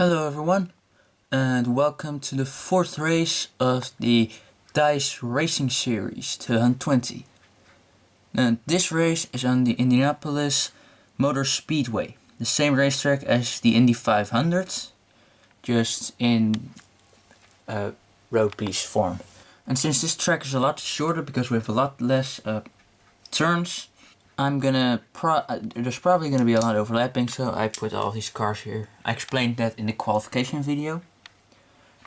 Hello everyone, and welcome to the fourth race of the DICE Racing Series 2020. And this race is on the Indianapolis Motor Speedway, the same racetrack as the Indy 500, just in road piece form. And since this track is a lot shorter because we have a lot less turns, there's probably gonna be a lot of overlapping, so I put all these cars here. I explained that in the qualification video.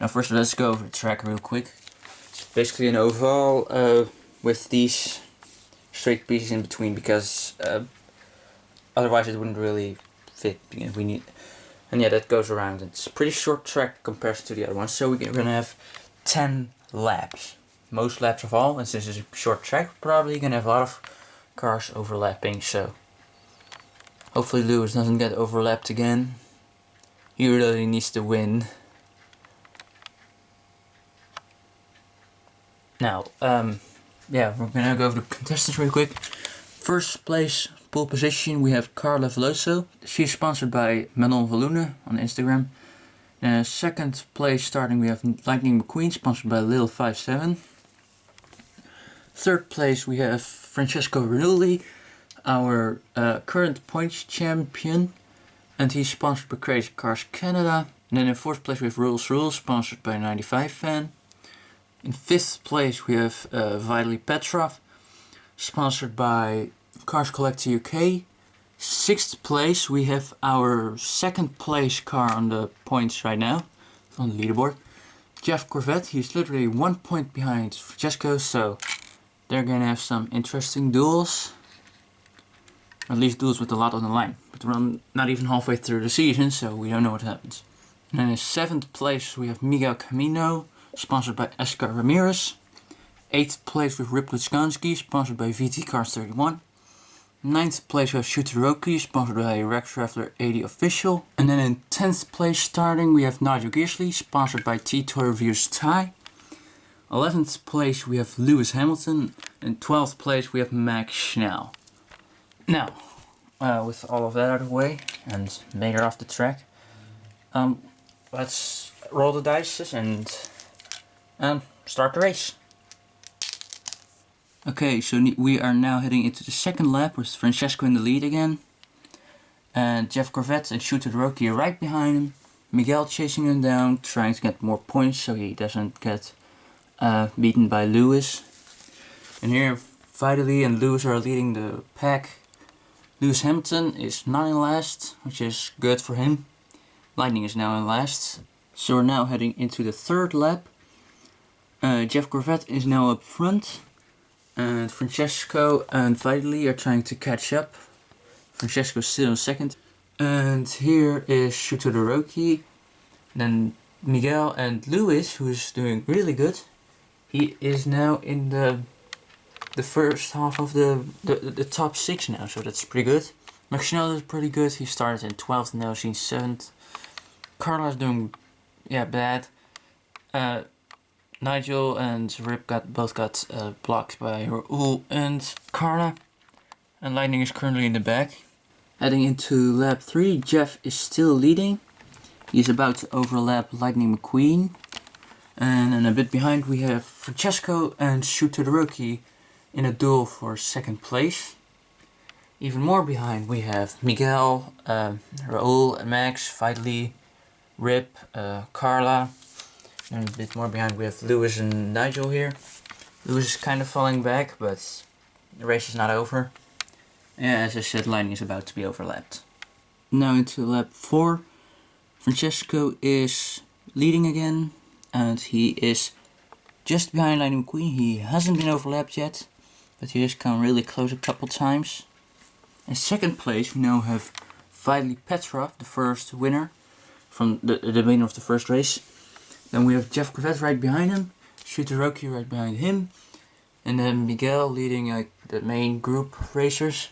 Now first let's go over the track real quick. It's basically an oval with these straight pieces in between because otherwise it wouldn't really fit. And yeah, that goes around. It's a pretty short track compared to the other ones, so we're gonna have 10 laps. Most laps of all, and since it's a short track, we're probably gonna have a lot of cars overlapping, so hopefully Lewis doesn't get overlapped again. He really needs to win. Now, yeah, we're gonna go over the contestants real quick. First place, pole position, we have Carla Veloso. She's sponsored by Manon Valune on Instagram. Second place starting, we have Lightning McQueen, sponsored by Lil57. Third place we have Francesco Ranulli, our current points champion, and he's sponsored by Crazy Cars Canada. And then in fourth place we have Rules, sponsored by 95 Fan. In fifth place we have Vitaly Petrov, sponsored by Cars Collector UK. Sixth place we have our second place car on the points right now, on the leaderboard, Jeff Corvette. He's literally 1 point behind Francesco, so they're gonna have some interesting duels. At least duels with a lot on the line. But we're not even halfway through the season, so we don't know what happens. And then in seventh place we have Miguel Camino, sponsored by Oscar Ramirez. Eighth place with Rip Litzkansky, sponsored by VT Cars 31. Ninth place we have Shooteroki, sponsored by Rex Traveler 80 Official. And then in 10th place starting we have Nigel Gearsley, sponsored by T-Toy Reviews Thai. 11th place we have Lewis Hamilton, and 12th place we have Max Schnell. Now, with all of that out of the way and Mayor off the track, let's roll the dice and start the race. Okay, so we are now heading into the second lap with Francesco in the lead again, and Jeff Corvette and Shooter Rocky are right behind him. Miguel chasing him down, trying to get more points so he doesn't get beaten by Lewis. And here Vitaly and Lewis are leading the pack. Lewis Hamilton is not in last, which is good for him. Lightning is now in last. So we're now heading into the third lap. Jeff Corvette is now up front, and Francesco and Vitaly are trying to catch up. Francesco is still in second. And here is Shooteroki. Then Miguel and Lewis, who is doing really good. He is now in the first half of the top 6 now, so that's pretty good. Max Schnell is pretty good. He started in 12th, now he's in 7th. Carla's doing bad. Nigel and Rip both got blocked by Raul and Carla. And Lightning is currently in the back. Heading into lap 3, Jeff is still leading. He's about to overlap Lightning McQueen. And then a bit behind we have Francesco and Shooteroki in a duel for second place. Even more behind we have Miguel, Raul, Max, Vitaly, Rip, Carla. And a bit more behind we have Lewis and Nigel here. Lewis is kind of falling back, but the race is not over. Yeah, as I said, Lightning is about to be overlapped. Now into lap 4. Francesco is leading again, and he is just behind Lightning McQueen. He hasn't been overlapped yet, but he has come really close a couple times. In second place we now have Vitaly Petrov, the first winner, from the winner of the first race. Then we have Jeff Corvette right behind him, Shooteroki right behind him, and then Miguel leading the main group racers.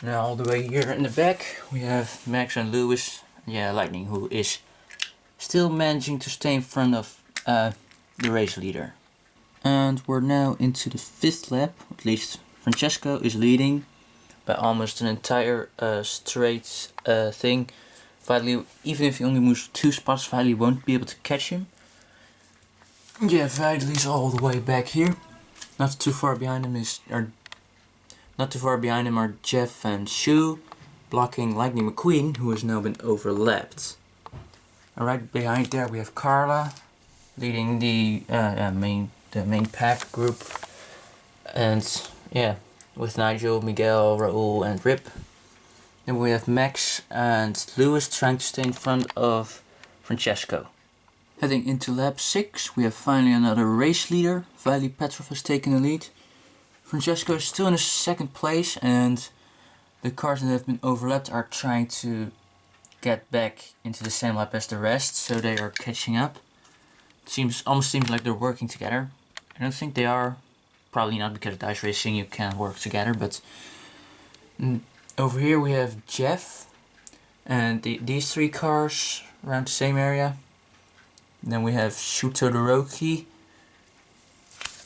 Now all the way here in the back we have Max and Lewis. Yeah, Lightning, who is still managing to stay in front of the race leader. And we're now into the 5th lap. At least Francesco is leading by almost an entire straight thing. Vitally, even if he only moves 2 spots, Vitally won't be able to catch him. Yeah, Vitali's all the way back here. Not too far behind him are Jeff and Shu, blocking Lightning McQueen, who has now been overlapped. And right behind there we have Carla, leading the main pack group, and yeah, with Nigel, Miguel, Raul, and Rip. Then we have Max and Lewis trying to stay in front of Francesco. Heading into lap 6, we have finally another race leader. Vitaly Petrov has taken the lead. Francesco is still in second place, and the cars that have been overlapped are trying to get back into the same lap as the rest, so they are catching up. It almost seems like they're working together. I don't think they are. Probably not, because of dice racing you can't work together, but over here we have Jeff and these 3 cars around the same area. And then we have Shu Todoroki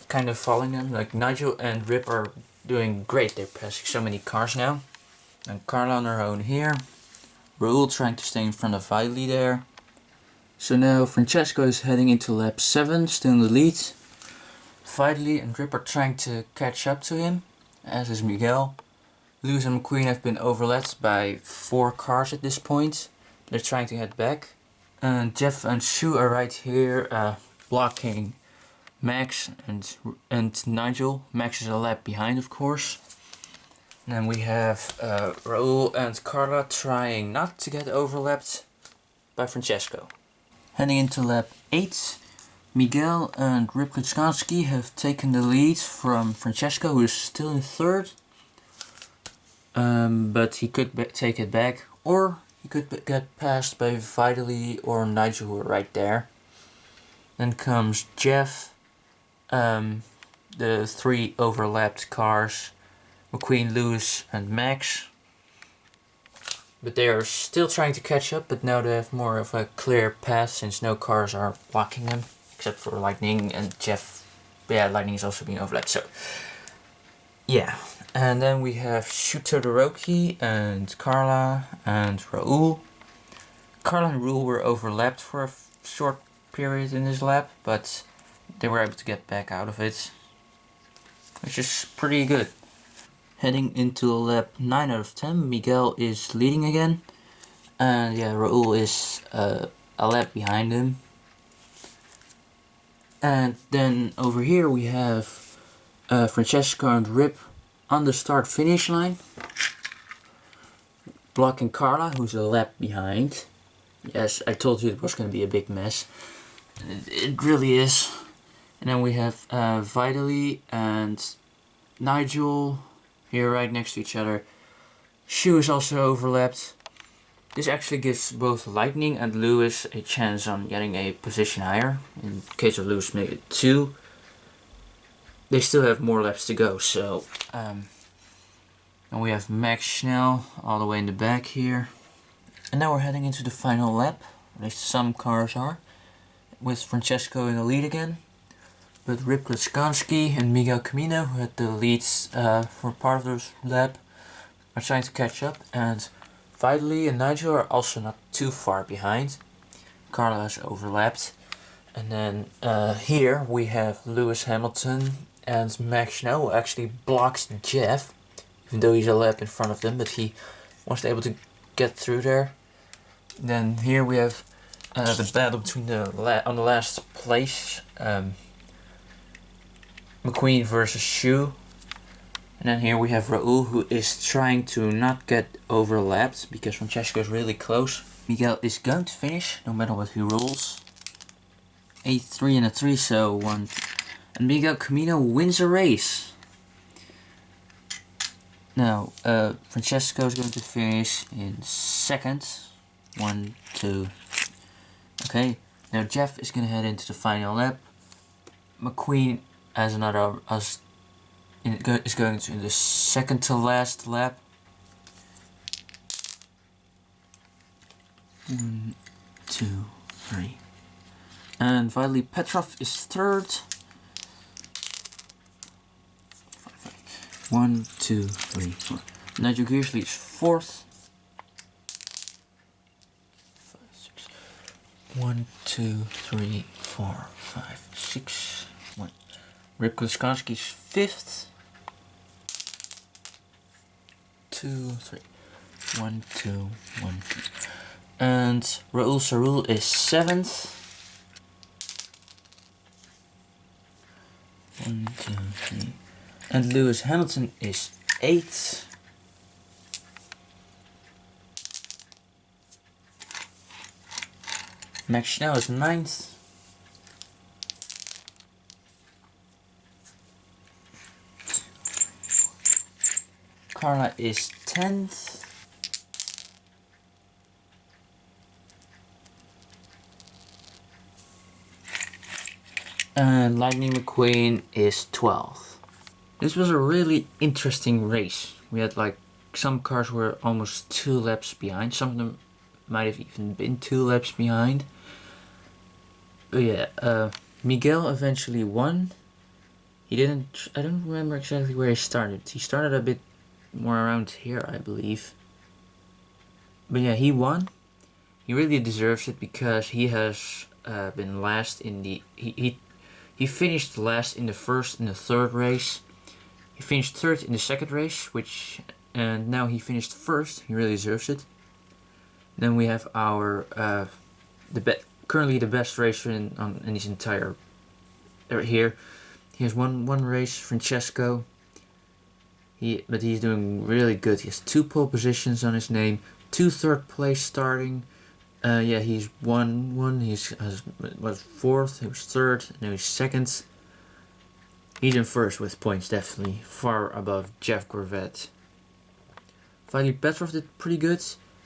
kind of following them. Like Nigel and Rip are doing great. They're passing so many cars now. And Carla on her own here. Raul trying to stay in front of Vitally there. So now Francesco is heading into lap 7, still in the lead. Vitally and Rip are trying to catch up to him, as is Miguel. Lewis and McQueen have been overlapped by 4 cars at this point. They're trying to head back. And Jeff and Shu are right here blocking Max and Nigel. Max is a lap behind, of course. And then we have Raul and Carla trying not to get overlapped by Francesco. Heading into lap 8, Miguel and Rip Klitschkowski have taken the lead from Francesco, who is still in 3rd. But he could take it back, or he could get passed by Vitally or Nigel, who are right there. Then comes Jeff, the 3 overlapped cars, McQueen, Lewis and Max. But they are still trying to catch up, but now they have more of a clear path since no cars are blocking them, except for Lightning and Jeff. Yeah, Lightning is also being overlapped, so yeah. And then we have Shu Todoroki and Carla and Raul. Carla and Raul were overlapped for a short period in this lap, but they were able to get back out of it, which is pretty good. Heading into lap 9 out of 10, Miguel is leading again, and yeah, Raul is a lap behind him. And then over here we have Francesco and Rip on the start finish line, blocking Carla, who's a lap behind. Yes, I told you it was going to be a big mess. It really is. And then we have Vitally and Nigel here right next to each other. Shu is also overlapped. This actually gives both Lightning and Lewis a chance on getting a position higher. In case of Lewis, maybe 2. They still have more laps to go, so and we have Max Schnell all the way in the back here. And now we're heading into the final lap, at least some cars are, with Francesco in the lead again. But Rip Klitschkowski and Miguel Camino, who had the leads for part of this lap, are trying to catch up, and Vitally and Nigel are also not too far behind. Carla is overlapped. And then here we have Lewis Hamilton and Max Schnell, who actually blocks Jeff, even though he's a lap in front of them, but he wasn't able to get through there. Then here we have the battle between on the last place, McQueen versus Shu. And then here we have Raul, who is trying to not get overlapped because Francesco is really close. Miguel is going to finish no matter what he rolls. 8-3 and a 3, so 1. And Miguel Camino wins a race. Now, Francesco is going to finish in 2nd. 1, 2. Okay, now Jeff is going to head into the final lap. McQueen as another is going to the 2nd to last lap. 1, 2, 3. And Vitaly Petrov is 3rd. 1, 2, 3, 4. Nigel Gearsley is 4th. 1, 2, 3, 4, 5, 6. 1. Rip Kuliszkowski's 5th. 2, 3. 1, 2, 1, 2. And Raul Sarul is 7th. 1, 2, 3. And Lewis Hamilton is 8th. Max Schnell is 9th. Carla is 10th. And Lightning McQueen is 12th. This was a really interesting race. We had like some cars were almost 2 laps behind. Some of them might have even been 2 laps behind. But yeah, Miguel eventually won. I don't remember exactly where he started. He started a bit more around here, I believe. But yeah, he won. He really deserves it because he has been last in the... He finished last in the first and the third race. He finished third in the second race, and now he finished first. He really deserves it. Then we have our currently the best racer in his entire here. He has one race, Francesco. But he's doing really good. He has 2 pole positions on his name, 2 third place starting. Yeah, he's won. Was 4th. He was 3rd. Now he's 2nd. He's in 1st with points, definitely far above Jeff Gorvet. Finally, Petrov did pretty good.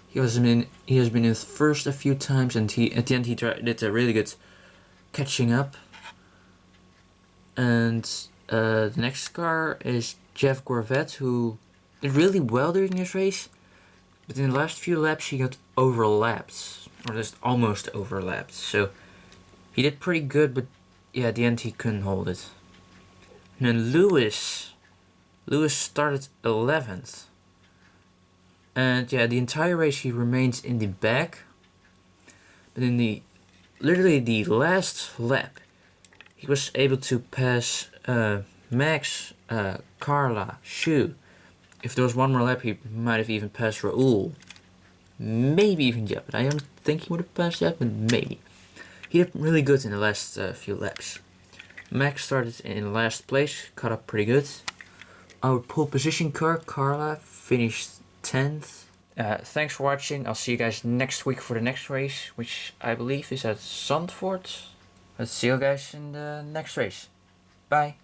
He has been in 1st a few times, and at the end he did a really good catching up. And the next car is Jeff Gorvet, who did really well during this race, but in the last few laps he got overlapped, or just almost overlapped. So he did pretty good, but yeah, at the end he couldn't hold it. And then Lewis started 11th. And yeah, the entire race he remains in the back. But in literally the last lap, he was able to pass Max, Carla, Shu. If there was one more lap, he might have even passed Raul. Maybe even Jeb, but I don't think he would have passed that, but maybe. He did really good in the last few laps. Max started in last place, caught up pretty good. Our pole position car, Carla, finished 10th. Thanks for watching. I'll see you guys next week for the next race, which I believe is at Zandvoort. Let's see you guys in the next race. Bye.